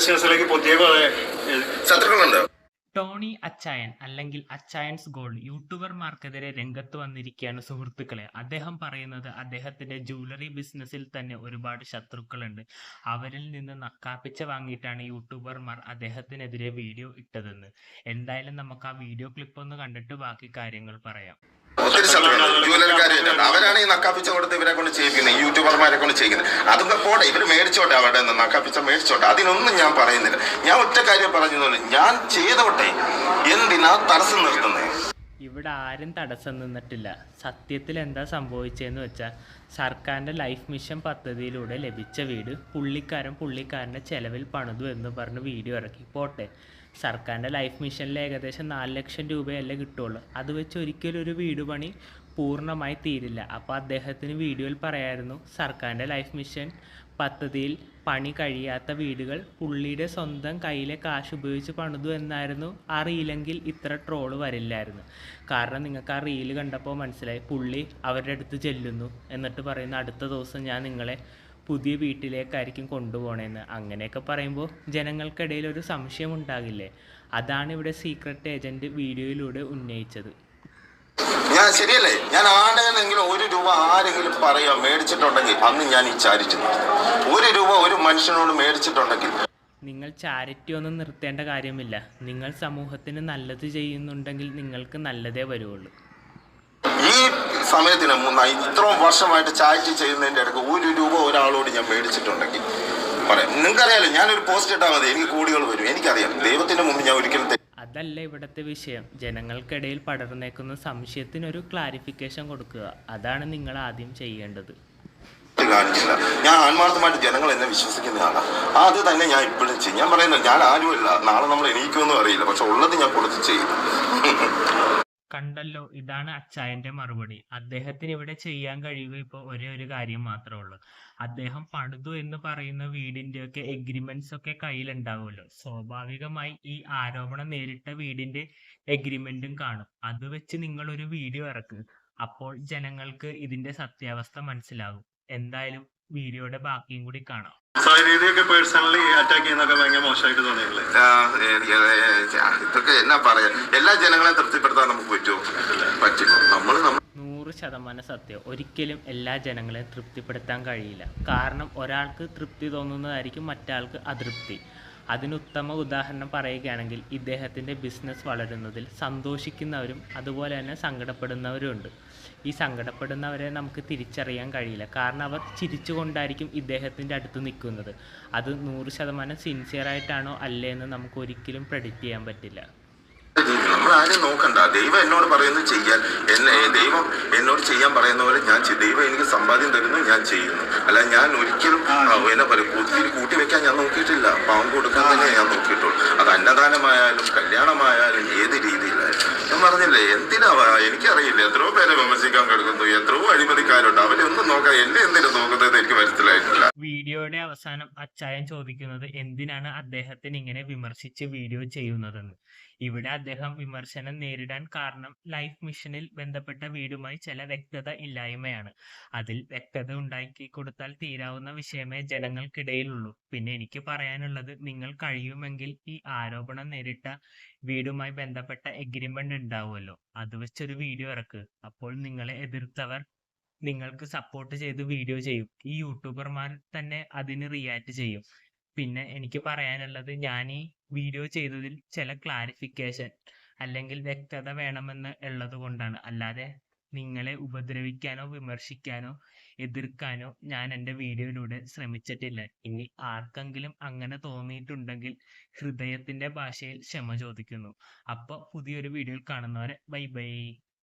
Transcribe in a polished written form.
ബിസിനസ്സിലേക്ക് പുതിയ ശത്രുക്കളുണ്ട്. ടോണി അച്ചായൻ അല്ലെങ്കിൽ അച്ചായൻസ് ഗോൾഡ് യൂട്യൂബർമാർക്കെതിരെ രംഗത്ത് വന്നിരിക്കുകയാണ് സുഹൃത്തുക്കളെ. അദ്ദേഹം പറയുന്നത് അദ്ദേഹത്തിന്റെ ജ്വല്ലറി ബിസിനസ്സിൽ തന്നെ ഒരുപാട് ശത്രുക്കളുണ്ട്, അവരിൽ നിന്ന് നക്കാപ്പിച്ച വാങ്ങിയിട്ടാണ് യൂട്യൂബർമാർ അദ്ദേഹത്തിനെതിരെ വീഡിയോ ഇട്ടതെന്ന്. എന്തായാലും നമുക്ക് ആ വീഡിയോ ക്ലിപ്പ് ഒന്ന് കണ്ടിട്ട് ബാക്കി കാര്യങ്ങൾ പറയാം. ഒത്തിരി ശത്രുക്കളുണ്ട്, ജ്വല്ലറിക്കാരായിട്ടുണ്ട്. അവരാണ് ഈ നക്കാപ്പിച്ച കൊടുത്ത് ഇവരെ കൊണ്ട് ചെയ്യിക്കുന്നത്, യൂട്യൂബർമാരെ കൊണ്ട് ചെയ്യുന്നത്. അതൊക്കെ പോട്ടെ, ഇവർ മേടിച്ചോട്ടെ, അവിടെ നിന്ന് നക്കാപ്പിച്ച മേടിച്ചോട്ടെ, അതിനൊന്നും ഞാൻ പറയുന്നില്ല. ഞാൻ ഒറ്റ കാര്യം പറഞ്ഞതോലെ ഞാൻ ചെയ്തോട്ടെ, എന്തിനാ തടസ്സം നിർത്തുന്നത്? ഇവിടെ ആരും തടസ്സം നിന്നിട്ടില്ല. സത്യത്തിൽ എന്താ സംഭവിച്ചതെന്ന് വെച്ചാൽ സർക്കാരിൻ്റെ ലൈഫ് മിഷൻ പദ്ധതിയിലൂടെ ലഭിച്ച വീട് പുള്ളിക്കാരൻ്റെ ചെലവിൽ പണിതു എന്ന് പറഞ്ഞ് വീഡിയോ ഇറക്കി. പോട്ടെ, സർക്കാരിൻ്റെ ലൈഫ് മിഷനിൽ ഏകദേശം 4 ലക്ഷം രൂപയല്ലേ കിട്ടുള്ളൂ. അത് വെച്ച് ഒരിക്കലും ഒരു വീട് പണി പൂർണ്ണമായി തീരില്ല. അപ്പോൾ അദ്ദേഹത്തിന് വീഡിയോയിൽ പറയായിരുന്നു സർക്കാരിൻ്റെ ലൈഫ് മിഷൻ പദ്ധതിയിൽ പണി കഴിയാത്ത വീടുകൾ പുള്ളിയുടെ സ്വന്തം കയ്യിലെ കാശ് ഉപയോഗിച്ച് പണിതു എന്നായിരുന്നു. ആ റീലെങ്കിൽ ഇത്ര ട്രോള് വരില്ലായിരുന്നു. കാരണം നിങ്ങൾക്ക് ആ റീല് കണ്ടപ്പോൾ മനസ്സിലായി പുള്ളി അവരുടെ അടുത്ത് ചെല്ലുന്നു, എന്നിട്ട് പറയുന്നു അടുത്ത ദിവസം ഞാൻ നിങ്ങളെ പുതിയ വീട്ടിലേക്കായിരിക്കും കൊണ്ടുപോകണമെന്ന്. അങ്ങനെയൊക്കെ പറയുമ്പോൾ ജനങ്ങൾക്കിടയിൽ ഒരു സംശയം ഉണ്ടാകില്ലേ? അതാണ് ഇവിടെ സീക്രട്ട് ഏജൻറ്റ് വീഡിയോയിലൂടെ ഉന്നയിച്ചത്. ഞാൻ ശരിയല്ലേ? ഞാൻ ആടെങ്കിലും 1 രൂപ ആരെങ്കിലും പറയാ മേടിച്ചിട്ടുണ്ടെങ്കിൽ അന്ന് ഞാൻ ഈ ചാരിറ്റി 1 രൂപ ഒരു മനുഷ്യനോട് മേടിച്ചിട്ടുണ്ടെങ്കിൽ. നിങ്ങൾ ചാരിറ്റി ഒന്നും നിർത്തേണ്ട കാര്യമില്ല. നിങ്ങൾ സമൂഹത്തിന് നല്ലത് ചെയ്യുന്നുണ്ടെങ്കിൽ നിങ്ങൾക്ക് നല്ലതേ വരുള്ളൂ. ഈ സമയത്തിന് ഇത്രയും വർഷമായിട്ട് ചാരിറ്റി ചെയ്യുന്നതിൻ്റെ ഇടയ്ക്ക് 1 രൂപ ഒരാളോട് ഞാൻ മേടിച്ചിട്ടുണ്ടെങ്കിൽ പറയാം. നിങ്ങൾക്കറിയാലോ, ഞാനൊരു പോസ്റ്റ് ഇട്ടാൽ മതി, എനിക്ക് കോടികൾ വരും. എനിക്കറിയാം, ദൈവത്തിന്റെ മുമ്പ് ഞാൻ ഒരിക്കലും. അതല്ല ഇവിടുത്തെ വിഷയം. ജനങ്ങൾക്കിടയിൽ പടർന്നേക്കുന്ന സംശയത്തിനൊരു ക്ലാരിഫിക്കേഷൻ കൊടുക്കുക. അതാണ് നിങ്ങൾ ആദ്യം ചെയ്യേണ്ടത്. കാണിച്ചില്ല. ഞാൻ ആത്മാർത്ഥമായിട്ട് ജനങ്ങൾ എന്നെ വിശ്വസിക്കുന്നതാണ്. അത് തന്നെ ഞാൻ ഇപ്പോഴും ചെയ്യും. ഞാൻ പറയുന്നത് ഞാൻ ആരുമില്ല, നാളെ നമ്മൾ എണീക്കുമെന്നും അറിയില്ല, പക്ഷെ ഉള്ളത് ഞാൻ കൊടുത്ത് ചെയ്യും. കണ്ടല്ലോ, ഇതാണ് അച്ചായന്റെ മറുപടി. അദ്ദേഹത്തിന് ഇവിടെ ചെയ്യാൻ കഴിയുക ഇപ്പോൾ ഒരേ ഒരു കാര്യം മാത്രമേ ഉള്ളൂ. അദ്ദേഹം പണിതു എന്ന് പറയുന്ന വീടിന്റെയൊക്കെ എഗ്രിമെന്റ്സ് ഒക്കെ കയ്യിലുണ്ടാവുമല്ലോ. സ്വാഭാവികമായി ഈ ആരോപണം നേരിട്ട വീടിന്റെ എഗ്രിമെന്റും കാണും. അത് വെച്ച് നിങ്ങൾ ഒരു വീഡിയോ ഇറക്കുക. അപ്പോൾ ജനങ്ങൾക്ക് ഇതിന്റെ സത്യാവസ്ഥ മനസ്സിലാകും. എന്തായാലും വീഡിയോയുടെ ബാക്കിയും കൂടി കാണാം. പേഴ്സണലി അറ്റാക്ക് ചെയ്യുന്നൊക്കെ ഭയങ്കര മോശമായിട്ട് തോന്നിയില്ലേ? ഇതൊക്കെ എന്നാ പറയാ, എല്ലാ ജനങ്ങളെ തൃപ്തിപ്പെടുത്താൻ നമുക്ക് പറ്റുമോ? 100% സത്യം. ഒരിക്കലും എല്ലാ ജനങ്ങളെയും തൃപ്തിപ്പെടുത്താൻ കഴിയില്ല. കാരണം ഒരാൾക്ക് തൃപ്തി തോന്നുന്നതായിരിക്കും മറ്റാൾക്ക് അതൃപ്തി. അതിനുത്തമ ഉദാഹരണം പറയുകയാണെങ്കിൽ ഇദ്ദേഹത്തിൻ്റെ ബിസിനസ് വളരുന്നതിൽ സന്തോഷിക്കുന്നവരും അതുപോലെ തന്നെ സങ്കടപ്പെടുന്നവരും ഉണ്ട്. ഈ സങ്കടപ്പെടുന്നവരെ നമുക്ക് തിരിച്ചറിയാൻ കഴിയില്ല. കാരണം അവർ ചിരിച്ചുകൊണ്ടായിരിക്കും ഇദ്ദേഹത്തിൻ്റെ അടുത്ത് നിൽക്കുന്നത്. അത് 100% സിൻസിയറായിട്ടാണോ അല്ലേ എന്ന് നമുക്ക് ഒരിക്കലും പ്രെഡിക്റ്റ് ചെയ്യാൻ പറ്റില്ല. നമ്മൾ ആരും നോക്കണ്ട. ദൈവം എന്നോട് പറയുന്നത് ചെയ്യാൻ, ദൈവം എന്നോട് ചെയ്യാൻ പറയുന്ന പോലെ ഞാൻ ദൈവം എനിക്ക് സമ്പാദ്യം തരുന്നു, ഞാൻ ചെയ്യുന്നു. അല്ല, ഞാൻ ഒരിക്കലും എന്നെ പറയും ഒത്തിരി കൂട്ടി വെക്കാൻ ഞാൻ നോക്കിയിട്ടില്ല. പാവം കൊടുക്കാൻ തന്നെ ഞാൻ നോക്കിയിട്ടുള്ളൂ. അത് അന്നദാനമായാലും കല്യാണമായാലും ഏത് രീതിയിലായാലും. ഞാൻ പറഞ്ഞില്ലേ, എന്തിനാ എനിക്കറിയില്ല. എത്രയോ പേരെ വിമർശിക്കാൻ കിടക്കുന്നു, എത്രയോ അഴിമതിക്കാരുണ്ട്. അവരെ ഒന്നും നോക്കാൻ എന്നെ എന്തിനാ നോക്കുന്നത് എനിക്ക് മനസ്സിലായിട്ടില്ല. വീഡിയോയുടെ അവസാനം അച്ചായൻ ചോദിക്കുന്നത് എന്തിനാണ് അദ്ദേഹത്തിന് ഇങ്ങനെ വിമർശിച്ച് വീഡിയോ ചെയ്യുന്നതെന്ന്. ഇവിടെ അദ്ദേഹം വിമർശനം നേരിടാൻ കാരണം ലൈഫ് മിഷനിൽ ബന്ധപ്പെട്ട വീടുമായി ചില വ്യക്തത ഇല്ലായ്മയാണ്. അതിൽ വ്യക്തത ഉണ്ടാക്കി കൊടുത്താൽ തീരാവുന്ന വിഷയമേ ജനങ്ങൾക്കിടയിലുള്ളൂ. പിന്നെ എനിക്ക് പറയാനുള്ളത്, നിങ്ങൾ കഴിയുമെങ്കിൽ ഈ ആരോപണം നേരിട്ട വീടുമായി ബന്ധപ്പെട്ട എഗ്രിമെന്റ് ഉണ്ടാവുമല്ലോ, അത് വെച്ചൊരു വീഡിയോ ഇറക്കുക. അപ്പോൾ നിങ്ങളെ എതിർത്തവർ നിങ്ങൾക്ക് സപ്പോർട്ട് ചെയ്ത് വീഡിയോ ചെയ്യും. ഈ യൂട്യൂബർമാർ തന്നെ അതിന് റിയാക്ട് ചെയ്യും. പിന്നെ എനിക്ക് പറയാനുള്ളത്, ഞാൻ ഈ വീഡിയോ ചെയ്തതിൽ ചില ക്ലാരിഫിക്കേഷൻ അല്ലെങ്കിൽ വ്യക്തത വേണമെന്ന് ഉള്ളത് കൊണ്ടാണ്. അല്ലാതെ നിങ്ങളെ ഉപദ്രവിക്കാനോ വിമർശിക്കാനോ എതിർക്കാനോ ഞാൻ എൻ്റെ വീഡിയോയിലൂടെ ശ്രമിച്ചിട്ടില്ല. ഇനി ആർക്കെങ്കിലും അങ്ങനെ തോന്നിയിട്ടുണ്ടെങ്കിൽ ഹൃദയത്തിന്റെ ഭാഷയിൽ ക്ഷമ ചോദിക്കുന്നു. അപ്പോൾ പുതിയൊരു വീഡിയോയിൽ കാണുന്നവരെ ബൈ ബൈ.